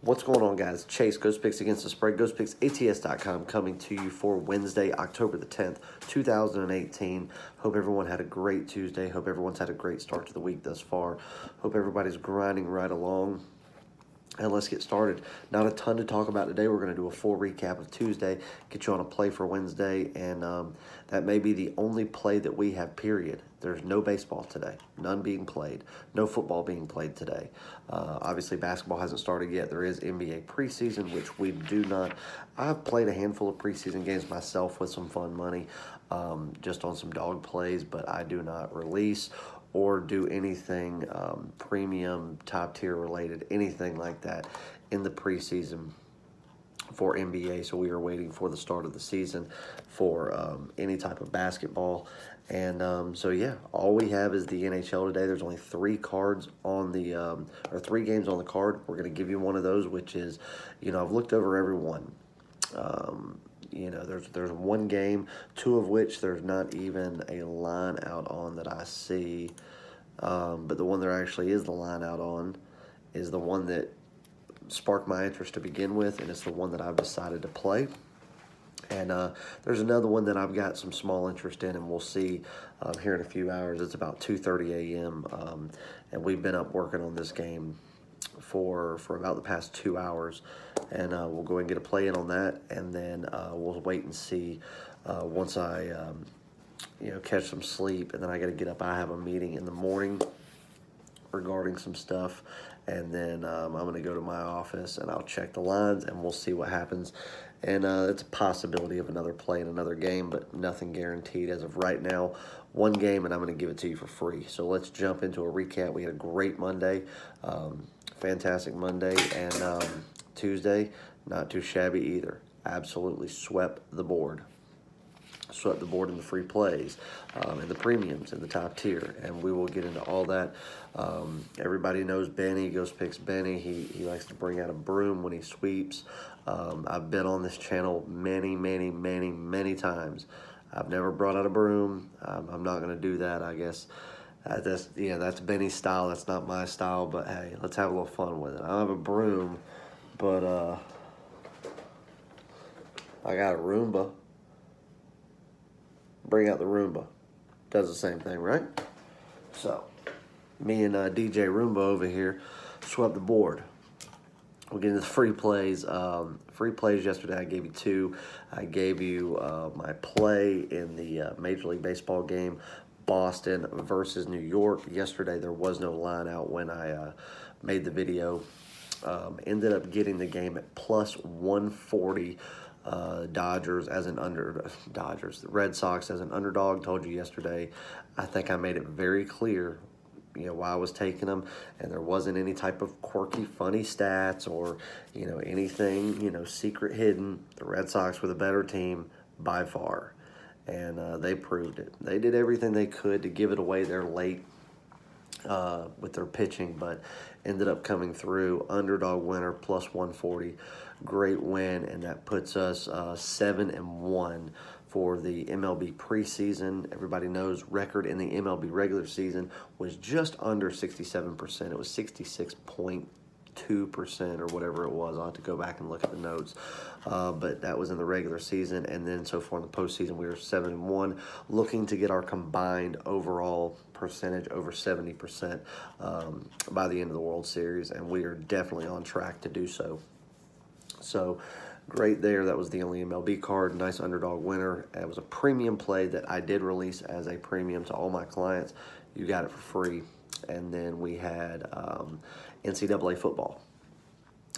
What's going on, guys? Chase, Ghost Picks Against the Spread, GhostPicksATS.com, coming to you for Wednesday, October the 10th, 2018. Hope everyone had a great Tuesday. Hope everyone's had a great start to the week thus far. Hope everybody's grinding right along. And let's get started. Not a ton to talk about today. We're going to do a full recap of Tuesday, get you on a play for Wednesday, and that may be the only play that we have, period. There's no baseball today, none being played, no football being played today. Obviously, basketball hasn't started yet. There is NBA preseason, which we do not. I've played a handful of preseason games myself with some fun money, just on some dog plays, but I do not release or do anything premium, top tier related, anything like that in the preseason for NBA. So we are waiting for the start of the season for any type of basketball. And so, yeah, all we have is the NHL today. There's only 3 cards on the, or 3 games on the card. We're going to give you one of those, which is, I've looked over every one. There's one game, 2 of which there's not even a line out on that I see. But the one there actually is the line out on is the one that sparked my interest to begin with, and it's the one that I've decided to play. And there's another one that I've got some small interest in, and we'll see here in a few hours. It's about 2:30 a.m., and we've been up working on this game for about the past 2 hours, and we'll go ahead and get a play in on that, and then we'll wait and see once I catch some sleep, and then I got to get up. I have a meeting in the morning regarding some stuff, and then I'm going to go to my office and I'll check the lines, and we'll see what happens. And it's a possibility of another play in another game, but nothing guaranteed as of right now. One game, and I'm going to give it to you for free. So let's jump into a recap. We had a great Monday, fantastic Monday, and Tuesday, not too shabby either. Absolutely swept the board. Swept the board in the free plays, and the premiums, and the top tier, and we will get into all that. Everybody knows Benny, Ghost Picks Benny. He likes to bring out a broom when he sweeps. I've been on this channel many times. I've never brought out a broom. I'm not going to do that, I guess. That's Benny's style. That's not my style, but hey, let's have a little fun with it. I don't have a broom, but I got a Roomba. Bring out the Roomba. Does the same thing, right? So, me and DJ Roomba over here swept the board. We'll get into the free plays. Free plays yesterday, I gave you 2. I gave you my play in the Major League Baseball game, Boston versus New York. Yesterday, there was no line out when I made the video. Ended up getting the game at plus 140. Dodgers, the Red Sox as an underdog. Told you yesterday. I think I made it very clear, why I was taking them, and there wasn't any type of quirky, funny stats or, anything, secret hidden. The Red Sox were the better team by far, and they proved it. They did everything they could to give it away there late with their pitching, but ended up coming through. Underdog winner, plus 140. Great win, and that puts us 7-1 for the MLB preseason. Everybody knows record in the MLB regular season was just under 67%. It was 66.2% or whatever it was. I'll have to go back and look at the notes. But that was in the regular season, and then so far in the postseason, we were 7-1, looking to get our combined overall percentage over 70% by the end of the World Series, and we are definitely on track to do so. So, great there. That was the only MLB card. Nice underdog winner. It was a premium play that I did release as a premium to all my clients. You got it for free. And then we had NCAA football.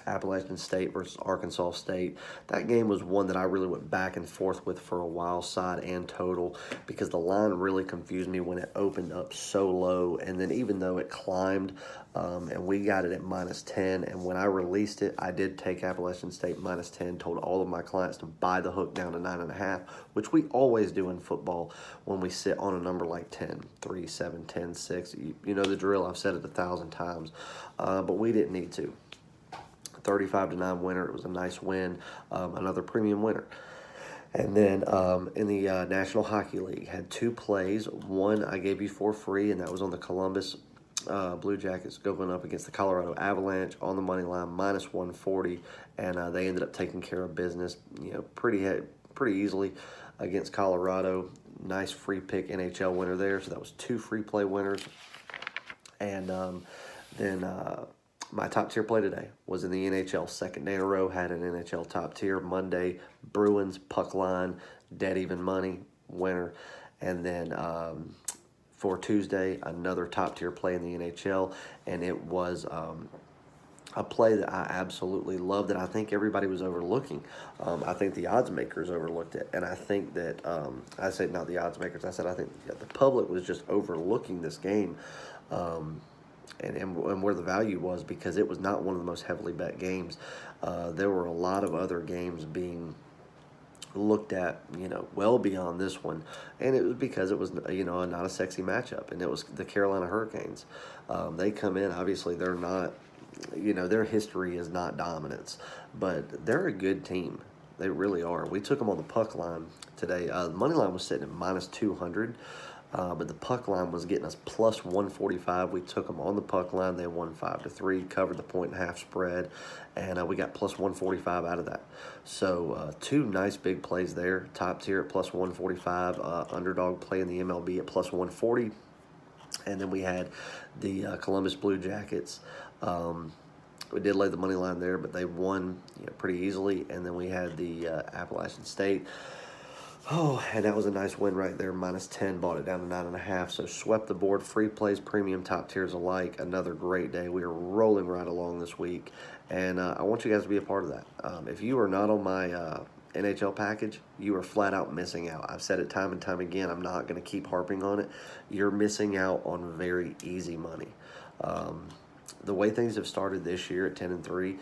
Appalachian State versus Arkansas State. That game was one that I really went back and forth with for a while, side and total, because the line really confused me when it opened up so low, and then even though it climbed, and we got it at -10, and when I released it, I did take Appalachian State -10, told all of my clients to buy the hook down to 9.5, which we always do in football when we sit on a number like 10, 3, 7, 10, 6. You know the drill. I've said it 1,000 times, but we didn't need to. 35-9 winner. It was a nice win. Another premium winner. And then in the National Hockey League, had 2 plays. One I gave you for free, and that was on the Columbus Blue Jackets going up against the Colorado Avalanche on the money line, minus 140, and they ended up taking care of business, pretty easily against Colorado. Nice free pick NHL winner there, so that was 2 free play winners. And then my top tier play today was in the NHL. Second day in a row, had an NHL top tier. Monday, Bruins, puck line, dead even money, winner. And then for Tuesday, another top tier play in the NHL, and it was a play that I absolutely loved that I think everybody was overlooking. I think the odds makers overlooked it, and I think that I said not the odds makers. I said I think the public was just overlooking this game, and where the value was, because it was not one of the most heavily bet games. There were a lot of other games being looked at, well beyond this one, and it was because it was, not a sexy matchup, and it was the Carolina Hurricanes. They come in, obviously they're not, their history is not dominance, but they're a good team. They really are. We took them on the puck line today. The money line was sitting at minus 200, but the puck line was getting us plus 145. We took them on the puck line. They won 5-3, covered the 1.5 spread, and we got plus 145 out of that. So 2 nice big plays there. Top tier at plus 145, underdog play in the MLB at plus 140. And then we had the Columbus Blue Jackets. We did lay the money line there, but they won pretty easily. And then we had the Appalachian State. Oh, and that was a nice win right there. Minus 10, bought it down to 9.5. So swept the board. Free plays, premium, top tiers alike. Another great day. We are rolling right along this week. And I want you guys to be a part of that. If you are not on my NHL package, you are flat out missing out. I've said it time and time again. I'm not going to keep harping on it. You're missing out on very easy money. The way things have started this year at 10-3,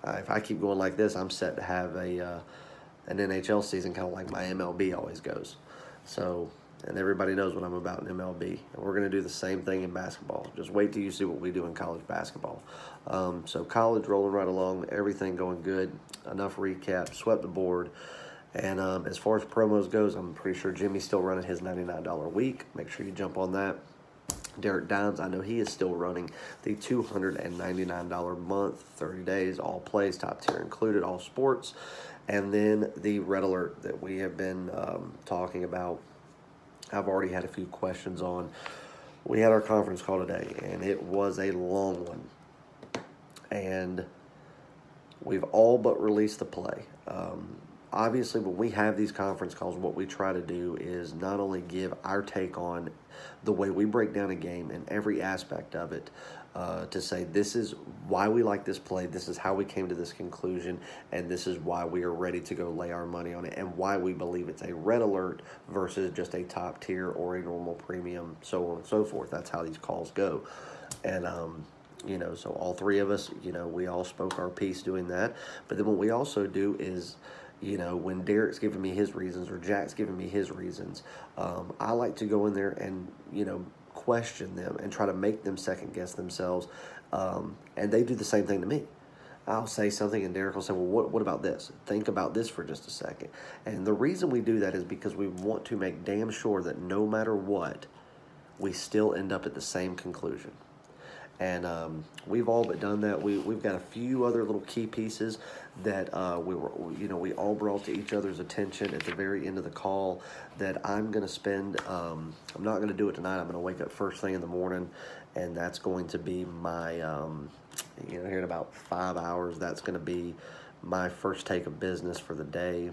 if I keep going like this, I'm set to have an NHL season kind of like my MLB always goes. So, and everybody knows what I'm about in MLB. And we're going to do the same thing in basketball. Just wait till you see what we do in college basketball. So college rolling right along, everything going good. Enough recap, swept the board. And as far as promos goes, I'm pretty sure Jimmy's still running his $99 a week. Make sure you jump on that. Derek Dimes, I know he is still running the $299 a month, 30 days, all plays, top tier included, all sports. And then the Red Alert that we have been talking about, I've already had a few questions on. We had our conference call today, and it was a long one. And we've all but released the play. Obviously, when we have these conference calls, what we try to do is not only give our take on the way we break down a game and every aspect of it, to say this is why we like this play, this is how we came to this conclusion, and this is why we are ready to go lay our money on it, and why we believe it's a red alert versus just a top tier or a normal premium, so on and so forth. That's how these calls go. And so all three of us, we all spoke our piece doing that. But then what we also do is, when Derek's giving me his reasons or Jack's giving me his reasons, I like to go in there and, question them and try to make them second guess themselves. And they do the same thing to me. I'll say something and Derek will say, well, what about this? Think about this for just a second. And the reason we do that is because we want to make damn sure that no matter what, we still end up at the same conclusion. And we've all but done that. We've got a few other little key pieces that we all brought to each other's attention at the very end of the call that I'm going to spend. I'm not going to do it tonight. I'm going to wake up first thing in the morning, and that's going to be my, here in about 5 hours, that's going to be my first take of business for the day.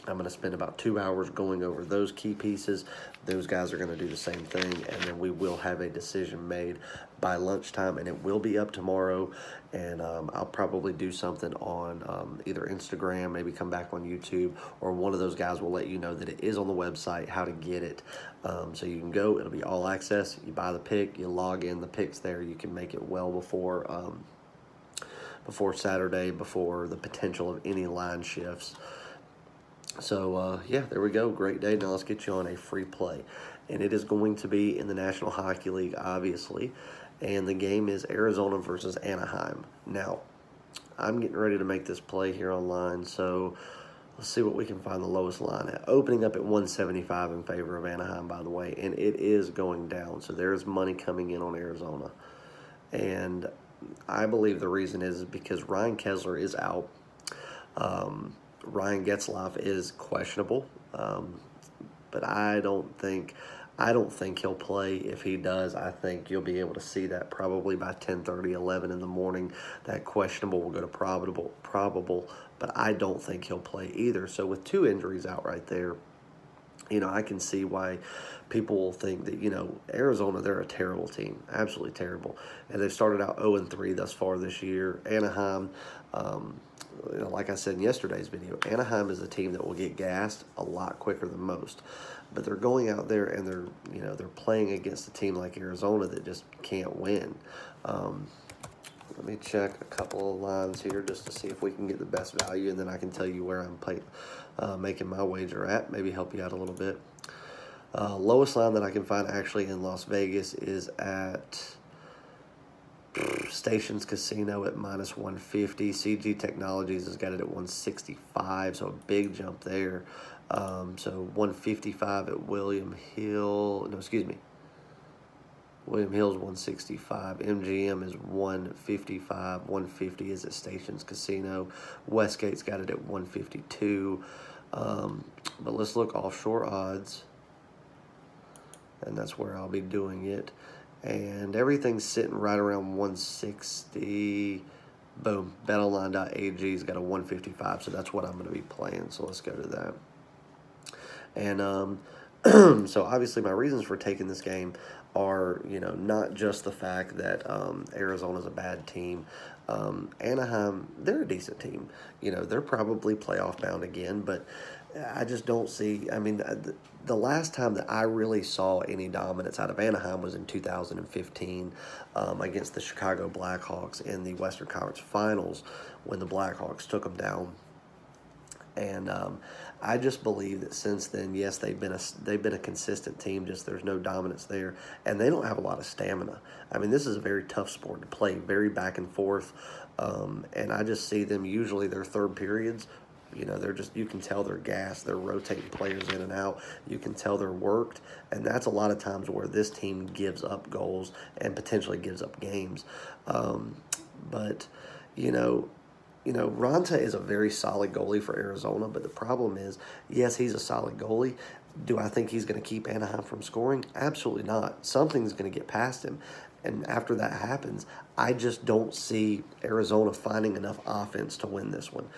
I'm going to spend about 2 hours going over those key pieces. Those guys are going to do the same thing, and then we will have a decision made by lunchtime, and it will be up tomorrow. And I'll probably do something on either Instagram, maybe come back on YouTube, or one of those guys will let you know that it is on the website, how to get it. So you can go. It'll be all access. You buy the pick, you log in, the pick's there. You can make it well before Saturday, before the potential of any line shifts. So, there we go. Great day. Now let's get you on a free play. And it is going to be in the National Hockey League, obviously. And the game is Arizona versus Anaheim. Now, I'm getting ready to make this play here online. So, Let's see what we can find the lowest line at. Opening up at 175 in favor of Anaheim, by the way, and it is going down. So there's money coming in on Arizona. And I believe the reason is because Ryan Kesler is out. Ryan Getzlaf is questionable, but I don't think he'll play. If he does, I think you'll be able to see that probably by 10:30, 11 in the morning. That questionable will go to probable, but I don't think he'll play either. So with two injuries out right there, I can see why people will think that, Arizona, they're a terrible team, absolutely terrible. And they've started out 0-3 thus far this year. Anaheim, like I said in yesterday's video, Anaheim is a team that will get gassed a lot quicker than most. But they're going out there and they're playing against a team like Arizona that just can't win. Let me check a couple of lines here just to see if we can get the best value, and then I can tell you where I'm making my wager at, maybe help you out a little bit. Lowest line that I can find actually in Las Vegas is at Stations Casino at -150. CG Technologies has got it at 165, so a big jump there. So 155 at William Hill's 165. MGM is 155. 150 is at Stations Casino. Westgate's got it at 152. But let's look offshore odds. And that's where I'll be doing it. And everything's sitting right around 160. Boom. BetOnline.ag's got a 155, so that's what I'm going to be playing. So let's go to that. And so obviously my reasons for taking this game are, not just the fact that Arizona's a bad team. Anaheim, they're a decent team. They're probably playoff bound again, but I just don't see. I mean, the last time that I really saw any dominance out of Anaheim was in 2015 against the Chicago Blackhawks in the Western Conference Finals when the Blackhawks took them down. And I just believe that since then, yes, they've been a consistent team. Just there's no dominance there, and they don't have a lot of stamina. I mean, this is a very tough sport to play, very back and forth. And I just see them usually their third periods. You can tell they're gassed. They're rotating players in and out. You can tell they're worked, and that's a lot of times where this team gives up goals and potentially gives up games. But Ranta is a very solid goalie for Arizona, but the problem is, yes, he's a solid goalie. Do I think he's going to keep Anaheim from scoring? Absolutely not. Something's going to get past him. And after that happens, I just don't see Arizona finding enough offense to win this one.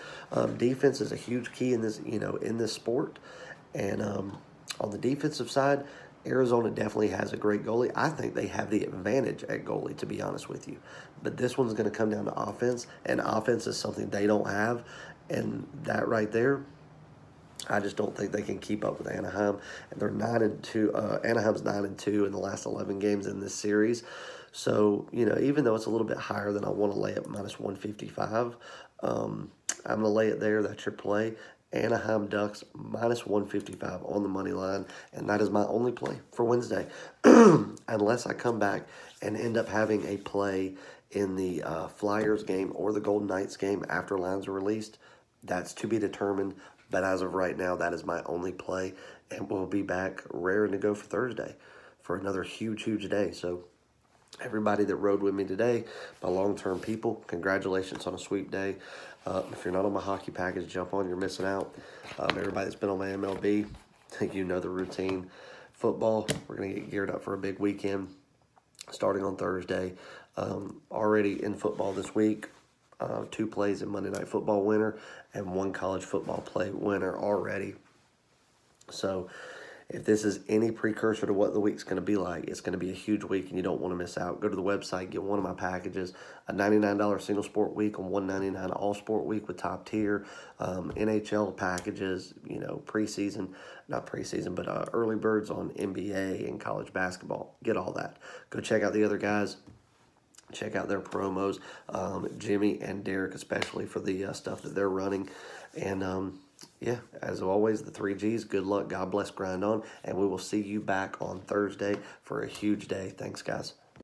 Defense is a huge key in this sport. And on the defensive side, Arizona definitely has a great goalie. I think they have the advantage at goalie, to be honest with you. But this one's going to come down to offense, and offense is something they don't have. And that right there, I just don't think they can keep up with Anaheim. And they're 9-2. Anaheim's 9-2 in the last 11 games in this series. So, even though it's a little bit higher than I want to lay at -155, I'm going to lay it there. That's your play. Anaheim Ducks -155 on the money line, and that is my only play for Wednesday. Unless I come back and end up having a play in the Flyers game or the Golden Knights game after lines are released, that's to be determined. But as of right now, that is my only play, and we'll be back raring to go for Thursday for another huge, huge day. So everybody that rode with me today, my long-term people, congratulations on a sweep day. If you're not on my hockey package, jump on. You're missing out. Everybody that's been on my MLB, you know the routine. Football, we're going to get geared up for a big weekend starting on Thursday. Already in football this week, 2 plays in Monday Night Football winner and 1 college football play winner already. So if this is any precursor to what the week's going to be like, it's going to be a huge week and you don't want to miss out. Go to the website, get one of my packages, a $99 single sport week and $199 all sport week with top tier, NHL packages, not preseason, but early birds on NBA and college basketball. Get all that. Go check out the other guys. Check out their promos, Jimmy and Derek especially for the stuff that they're running. And as always, the 3Gs, good luck, God bless, grind on, and we will see you back on Thursday for a huge day. Thanks, guys.